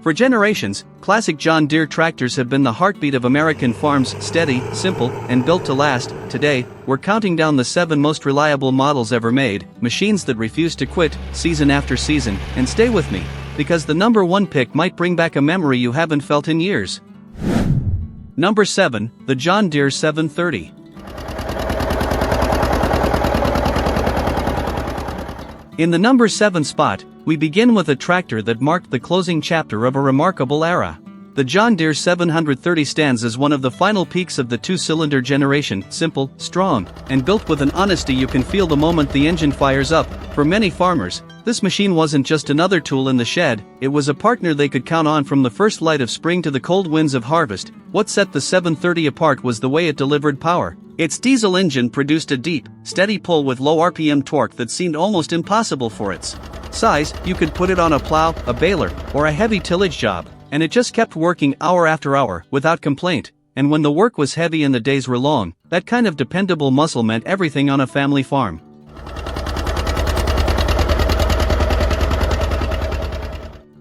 For generations, classic John Deere tractors have been the heartbeat of American farms, steady, simple, and built to last. Today, we're counting down the 7 most reliable models ever made, machines that refuse to quit, season after season, and stay with me, because the number 1 pick might bring back a memory you haven't felt in years. Number 7, the John Deere 730. In the number 7 spot, we begin with a tractor that marked the closing chapter of a remarkable era. The John Deere 730 stands as one of the final peaks of the 2-cylinder generation, simple, strong, and built with an honesty you can feel the moment the engine fires up. For many farmers, this machine wasn't just another tool in the shed, it was a partner they could count on from the first light of spring to the cold winds of harvest. What set the 730 apart was the way it delivered power. Its diesel engine produced a deep, steady pull with low RPM torque that seemed almost impossible for its size. You could put it on a plow, a baler, or a heavy tillage job, and it just kept working hour after hour, without complaint. And when the work was heavy and the days were long, that kind of dependable muscle meant everything on a family farm.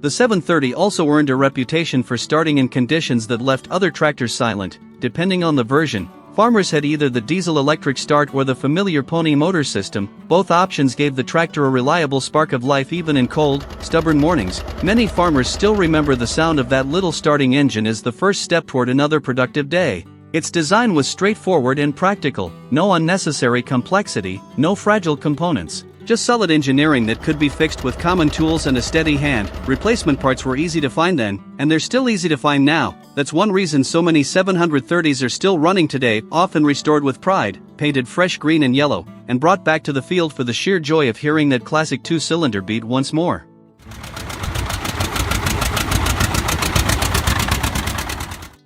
The 730 also earned a reputation for starting in conditions that left other tractors silent. Depending on the version, farmers had either the diesel-electric start or the familiar pony motor system. Both options gave the tractor a reliable spark of life even in cold, stubborn mornings. Many farmers still remember the sound of that little starting engine as the first step toward another productive day. Its design was straightforward and practical, no unnecessary complexity, no fragile components. Just solid engineering that could be fixed with common tools and a steady hand. Replacement parts were easy to find then, and they're still easy to find now. That's one reason so many 730s are still running today, often restored with pride, painted fresh green and yellow, and brought back to the field for the sheer joy of hearing that classic 2-cylinder beat once more.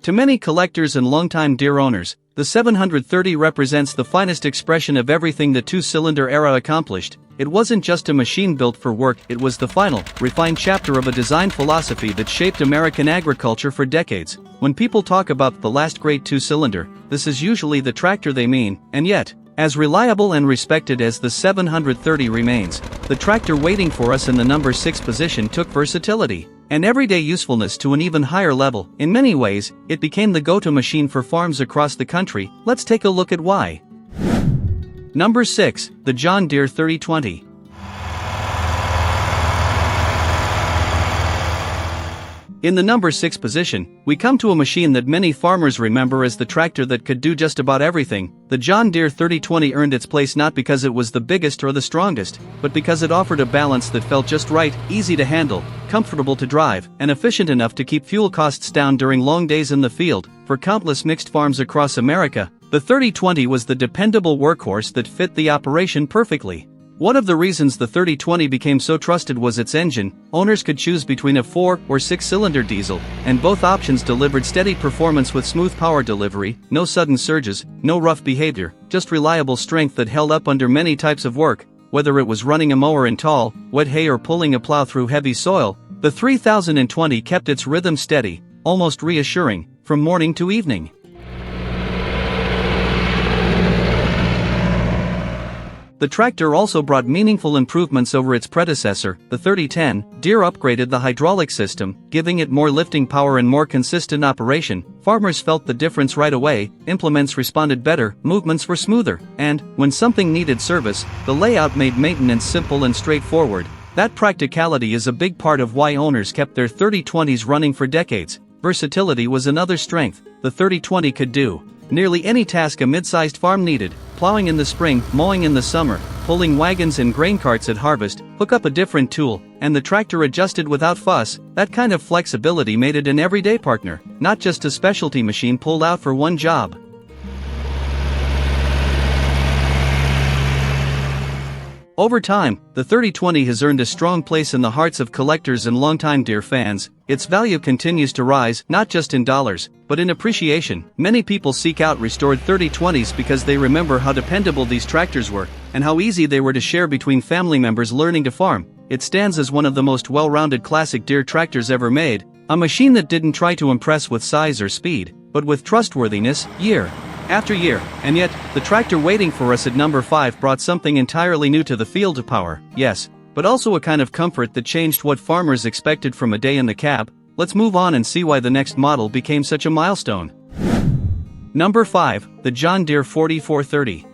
To many collectors and longtime Deere owners, the 730 represents the finest expression of everything the 2-cylinder era accomplished. It wasn't just a machine built for work, it was the final, refined chapter of a design philosophy that shaped American agriculture for decades. When people talk about the last great 2-cylinder, this is usually the tractor they mean, and yet, as reliable and respected as the 730 remains, the tractor waiting for us in the number 6 position took versatility and everyday usefulness to an even higher level. In many ways, it became the go-to machine for farms across the country. Let's take a look at why. Number 6, the John Deere 3020. In the number 6 position, we come to a machine that many farmers remember as the tractor that could do just about everything. The John Deere 3020 earned its place not because it was the biggest or the strongest, but because it offered a balance that felt just right, easy to handle, comfortable to drive, and efficient enough to keep fuel costs down during long days in the field. For countless mixed farms across America, the 3020 was the dependable workhorse that fit the operation perfectly. One of the reasons the 3020 became so trusted was its engine. Owners could choose between a 4 or 6-cylinder diesel, and both options delivered steady performance with smooth power delivery, no sudden surges, no rough behavior, just reliable strength that held up under many types of work. Whether it was running a mower in tall, wet hay or pulling a plow through heavy soil, the 3020 kept its rhythm steady, almost reassuring, from morning to evening. The tractor also brought meaningful improvements over its predecessor, the 3010. Deere upgraded the hydraulic system, giving it more lifting power and more consistent operation. Farmers felt the difference right away, implements responded better, movements were smoother, and, when something needed service, the layout made maintenance simple and straightforward. That practicality is a big part of why owners kept their 3020s running for decades. Versatility was another strength. The 3020 could do nearly any task a mid-sized farm needed: plowing in the spring, mowing in the summer, pulling wagons and grain carts at harvest. Hook up a different tool, and the tractor adjusted without fuss. That kind of flexibility made it an everyday partner, not just a specialty machine pulled out for one job. Over time, the 3020 has earned a strong place in the hearts of collectors and longtime Deere fans. Its value continues to rise, not just in dollars, but in appreciation. Many people seek out restored 3020s because they remember how dependable these tractors were, and how easy they were to share between family members learning to farm. It stands as one of the most well-rounded classic Deere tractors ever made, a machine that didn't try to impress with size or speed, but with trustworthiness, year after year. And yet, the tractor waiting for us at number 5 brought something entirely new to the field of power, yes, but also a kind of comfort that changed what farmers expected from a day in the cab. let's move on and see why the next model became such a milestone. Number 5, the John Deere 4430.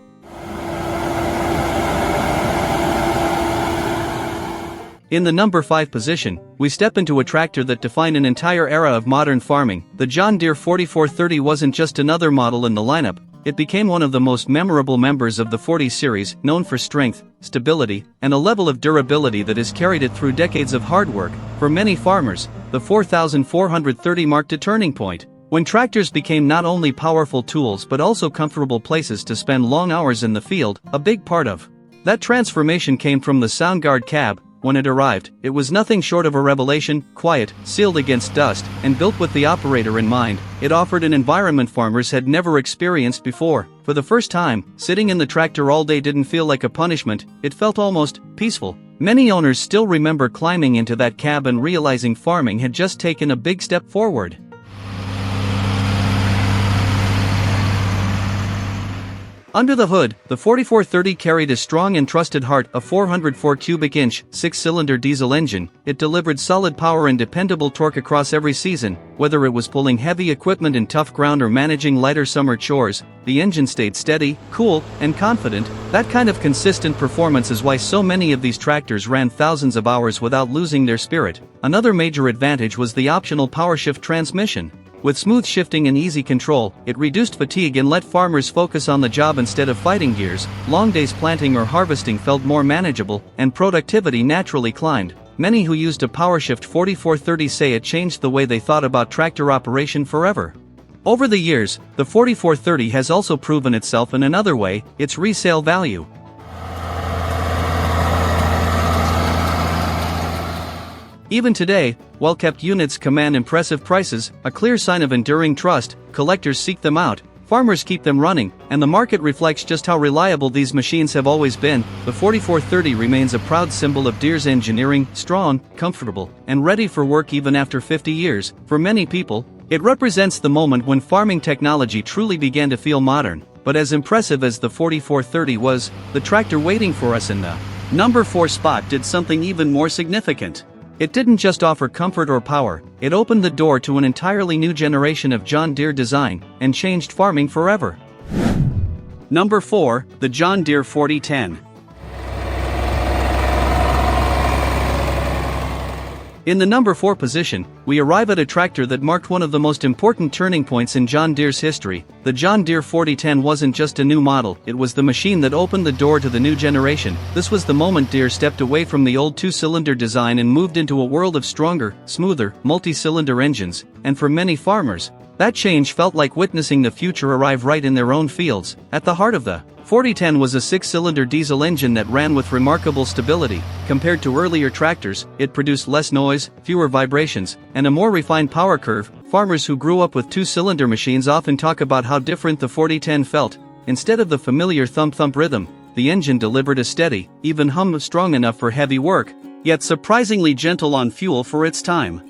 In the number 5 position, we step into a tractor that defined an entire era of modern farming. The John Deere 4430 wasn't just another model in the lineup, it became one of the most memorable members of the 40 series, known for strength, stability, and a level of durability that has carried it through decades of hard work. For many farmers, the 4430 marked a turning point, when tractors became not only powerful tools but also comfortable places to spend long hours in the field. A big part of that transformation came from the Soundguard cab. When it arrived, it was nothing short of a revelation: quiet, sealed against dust, and built with the operator in mind. It offered an environment farmers had never experienced before. For the first time, sitting in the tractor all day didn't feel like a punishment, it felt almost peaceful. Many owners still remember climbing into that cab and realizing farming had just taken a big step forward. Under the hood, the 4430 carried a strong and trusted heart, a 404 cubic inch, 6-cylinder diesel engine. It delivered solid power and dependable torque across every season. Whether it was pulling heavy equipment in tough ground or managing lighter summer chores, the engine stayed steady, cool, and confident. That kind of consistent performance is why so many of these tractors ran thousands of hours without losing their spirit. Another major advantage was the optional powershift transmission. With smooth shifting and easy control, it reduced fatigue and let farmers focus on the job instead of fighting gears. Long days planting or harvesting felt more manageable, and productivity naturally climbed. Many who used a powershift 4430 say it changed the way they thought about tractor operation forever. Over the years, the 4430 has also proven itself in another way: its resale value. Even today, well-kept units command impressive prices, a clear sign of enduring trust. Collectors seek them out, farmers keep them running, and the market reflects just how reliable these machines have always been. The 4430 remains a proud symbol of Deere's engineering: strong, comfortable, and ready for work even after 50 years. For many people, it represents the moment when farming technology truly began to feel modern. But as impressive as the 4430 was, the tractor waiting for us in the number 4 spot did something even more significant. It didn't just offer comfort or power, it opened the door to an entirely new generation of John Deere design, and changed farming forever. Number 4, the John Deere 4010. In the number 4 position, we arrive at a tractor that marked one of the most important turning points in John Deere's history. The John Deere 4010 wasn't just a new model, it was the machine that opened the door to the new generation. This was the moment Deere stepped away from the old 2-cylinder design and moved into a world of stronger, smoother, multi-cylinder engines. And for many farmers, that change felt like witnessing the future arrive right in their own fields. At the heart of the 4010 was a 6-cylinder diesel engine that ran with remarkable stability. Compared to earlier tractors, it produced less noise, fewer vibrations, and a more refined power curve. Farmers who grew up with 2-cylinder machines often talk about how different the 4010 felt. Instead of the familiar thump-thump rhythm, the engine delivered a steady, even hum strong enough for heavy work, yet surprisingly gentle on fuel for its time.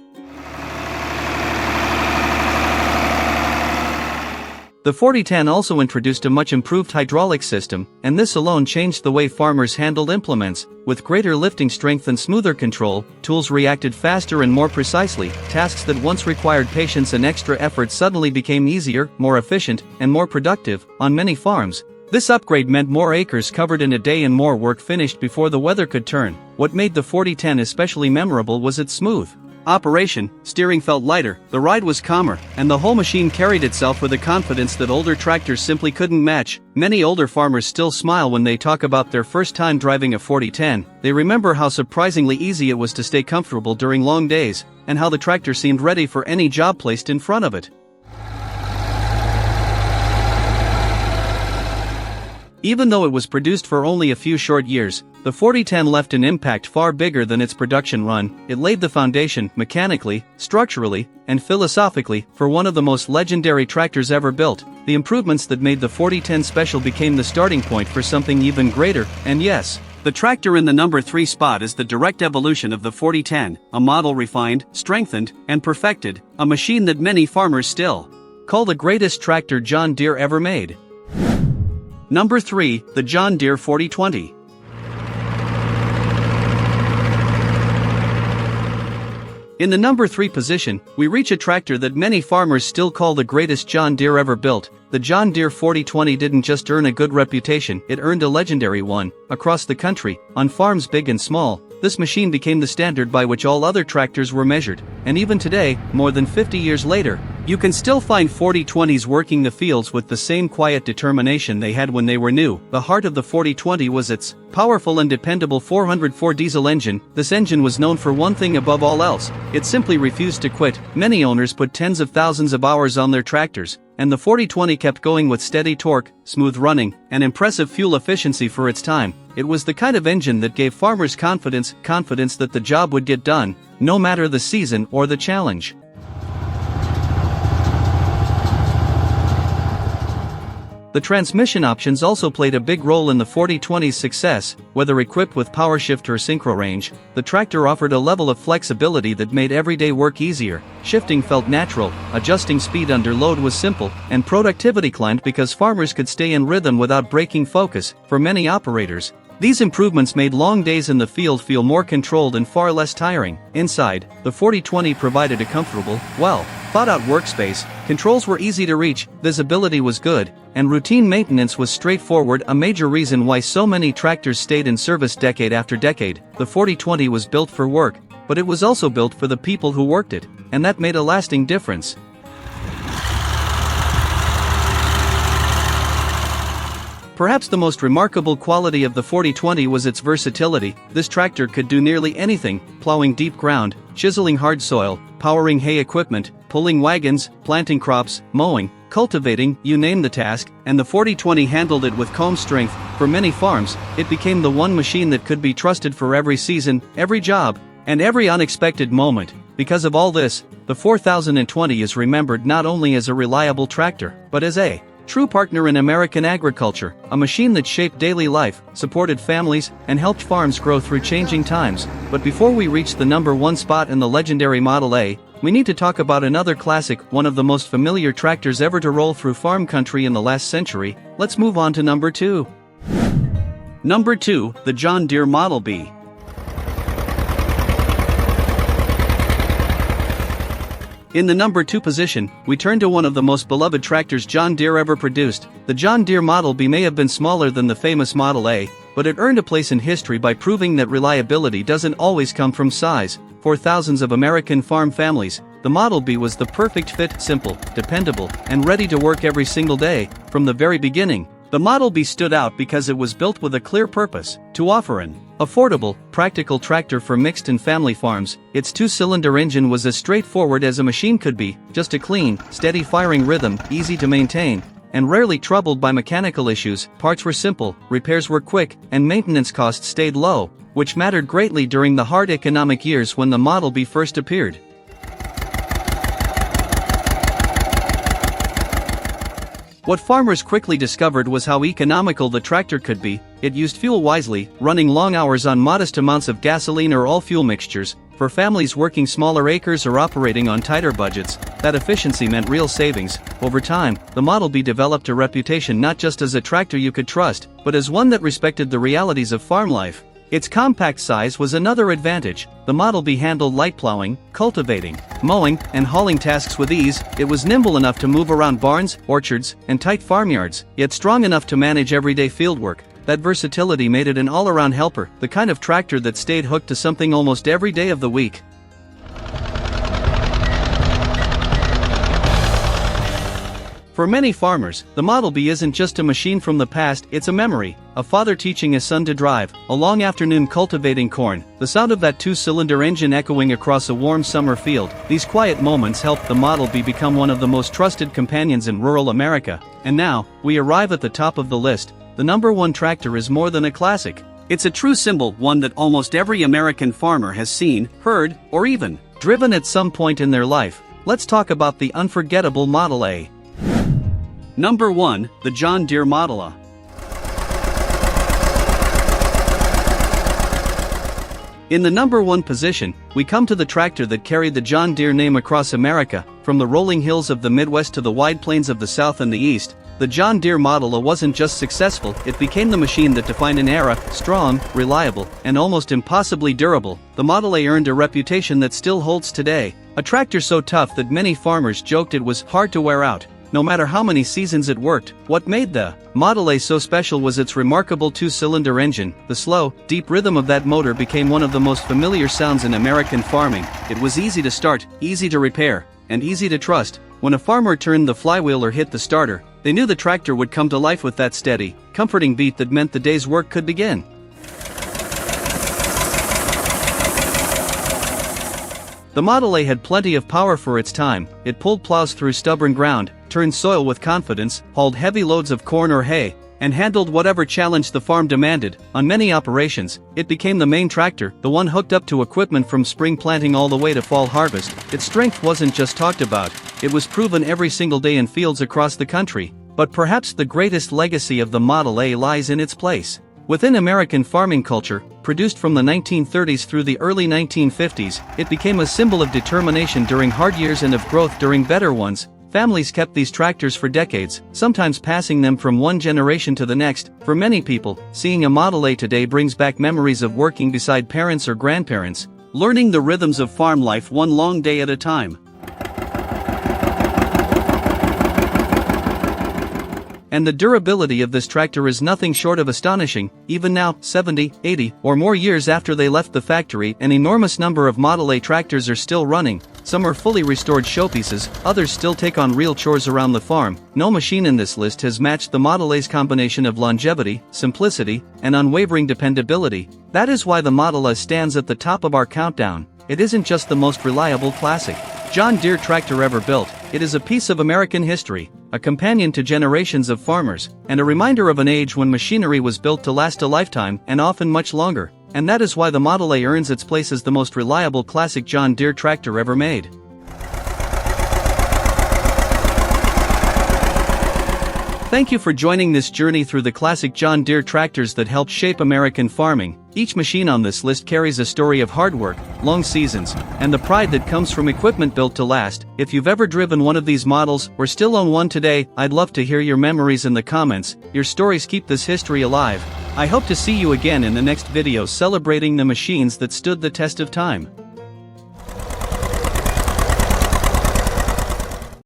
The 4010 also introduced a much improved hydraulic system, and this alone changed the way farmers handled implements. With greater lifting strength and smoother control, tools reacted faster and more precisely. Tasks that once required patience and extra effort suddenly became easier, more efficient, and more productive. On many farms, this upgrade meant more acres covered in a day and more work finished before the weather could turn. What made the 4010 especially memorable was its smooth operation. Steering felt lighter, the ride was calmer, and the whole machine carried itself with a confidence that older tractors simply couldn't match. Many older farmers still smile when they talk about their first time driving a 4010. They remember how surprisingly easy it was to stay comfortable during long days, and how the tractor seemed ready for any job placed in front of it. Even though it was produced for only a few short years, the 4010 left an impact far bigger than its production run. It laid the foundation, mechanically, structurally, and philosophically, for one of the most legendary tractors ever built. The improvements that made the 4010 special became the starting point for something even greater. And yes, the tractor in the number 3 spot is the direct evolution of the 4010, a model refined, strengthened, and perfected, a machine that many farmers still call the greatest tractor John Deere ever made. Number 3, the John Deere 4020. In the number 3 position, we reach a tractor that many farmers still call the greatest John Deere ever built. The John Deere 4020 didn't just earn a good reputation, it earned a legendary one. Across the country, on farms big and small, this machine became the standard by which all other tractors were measured. And even today, more than 50 years later, you can still find 4020s working the fields with the same quiet determination they had when they were new. The heart of the 4020 was its powerful and dependable 404 diesel engine. This engine was known for one thing above all else: it simply refused to quit. Many owners put tens of thousands of hours on their tractors, and the 4020 kept going with steady torque, smooth running, and impressive fuel efficiency for its time. It was the kind of engine that gave farmers confidence that the job would get done, no matter the season or the challenge. The transmission options also played a big role in the 4020's success. Whether equipped with power shift or synchro range, the tractor offered a level of flexibility that made everyday work easier. Shifting felt natural, adjusting speed under load was simple, and productivity climbed because farmers could stay in rhythm without breaking focus. For many operators, these improvements made long days in the field feel more controlled and far less tiring. Inside, the 4020 provided a comfortable, thought-out workspace. Controls were easy to reach, visibility was good, and routine maintenance was straightforward, a major reason why so many tractors stayed in service decade after decade. The 4020 was built for work, but it was also built for the people who worked it, and that made a lasting difference. Perhaps the most remarkable quality of the 4020 was its versatility. This tractor could do nearly anything: plowing deep ground, chiseling hard soil, powering hay equipment, pulling wagons, planting crops, mowing, cultivating, you name the task, and the 4020 handled it with calm strength. For many farms, it became the one machine that could be trusted for every season, every job, and every unexpected moment. Because of all this, the 4020 is remembered not only as a reliable tractor, but as a true partner in American agriculture, a machine that shaped daily life, supported families, and helped farms grow through changing times. But before we reach the number 1 spot in the legendary Model A, we need to talk about another classic, one of the most familiar tractors ever to roll through farm country in the last century. Let's move on to number 2. Number 2, the John Deere Model B. In the number 2 position, we turn to one of the most beloved tractors John Deere ever produced. The John Deere Model B may have been smaller than the famous Model A, but it earned a place in history by proving that reliability doesn't always come from size. For thousands of American farm families, the Model B was the perfect fit: simple, dependable, and ready to work every single day. From the very beginning, the Model B stood out because it was built with a clear purpose: to offer an affordable, practical tractor for mixed and family farms. Its 2-cylinder engine was as straightforward as a machine could be: just a clean, steady firing rhythm, easy to maintain, and rarely troubled by mechanical issues. Parts were simple, repairs were quick, and maintenance costs stayed low, which mattered greatly during the hard economic years when the Model B first appeared. What farmers quickly discovered was how economical the tractor could be. It used fuel wisely, running long hours on modest amounts of gasoline or all-fuel mixtures. For families working smaller acres or operating on tighter budgets, that efficiency meant real savings. Over time, the Model B developed a reputation not just as a tractor you could trust, but as one that respected the realities of farm life. Its compact size was another advantage. The Model B handled light plowing, cultivating, mowing, and hauling tasks with ease. It was nimble enough to move around barns, orchards, and tight farmyards, yet strong enough to manage everyday fieldwork. That versatility made it an all-around helper, the kind of tractor that stayed hooked to something almost every day of the week. For many farmers, the Model B isn't just a machine from the past, it's a memory. A father teaching his son to drive, a long afternoon cultivating corn, the sound of that 2-cylinder engine echoing across a warm summer field. These quiet moments helped the Model B become one of the most trusted companions in rural America. And now, we arrive at the top of the list. The number 1 tractor is more than a classic. It's a true symbol, one that almost every American farmer has seen, heard, or even driven at some point in their life. Let's talk about the unforgettable Model A. Number 1, the John Deere Model A. In the number 1 position, we come to the tractor that carried the John Deere name across America. From the rolling hills of the Midwest to the wide plains of the South and the East, The John Deere Model A wasn't just successful, it became the machine that defined an era: strong, reliable, and almost impossibly durable. The Model A earned a reputation that still holds today, a tractor so tough that many farmers joked it was hard to wear out. No matter how many seasons it worked, what made the Model A so special was its remarkable two-cylinder engine. The slow, deep rhythm of that motor became one of the most familiar sounds in American farming. It was easy to start, easy to repair, and easy to trust. When a farmer turned the flywheel or hit the starter, they knew the tractor would come to life with that steady, comforting beat that meant the day's work could begin. The Model A had plenty of power for its time. It pulled plows through stubborn ground, turned soil with confidence, hauled heavy loads of corn or hay, and handled whatever challenge the farm demanded. On many operations, it became the main tractor, the one hooked up to equipment from spring planting all the way to fall harvest. Its strength wasn't just talked about, it was proven every single day in fields across the country. But perhaps the greatest legacy of the Model A lies in its place within American farming culture. Produced from the 1930s through the early 1950s, it became a symbol of determination during hard years and of growth during better ones. Families kept these tractors for decades, sometimes passing them from one generation to the next. For many people, seeing a Model A today brings back memories of working beside parents or grandparents, learning the rhythms of farm life one long day at a time. And the durability of this tractor is nothing short of astonishing. Even now, 70, 80, or more years after they left the factory, an enormous number of Model A tractors are still running. Some are fully restored showpieces, others still take on real chores around the farm. No machine in this list has matched the Model A's combination of longevity, simplicity, and unwavering dependability. That is why the Model A stands at the top of our countdown. It isn't just the most reliable classic John Deere tractor ever built, it is a piece of American history, a companion to generations of farmers, and a reminder of an age when machinery was built to last a lifetime and often much longer. And that is why the Model A earns its place as the most reliable classic John Deere tractor ever made. Thank you for joining this journey through the classic John Deere tractors that helped shape American farming. Each machine on this list carries a story of hard work, long seasons, and the pride that comes from equipment built to last. If you've ever driven one of these models, or still own one today, I'd love to hear your memories in the comments. Your stories keep this history alive. I hope to see you again in the next video celebrating the machines that stood the test of time.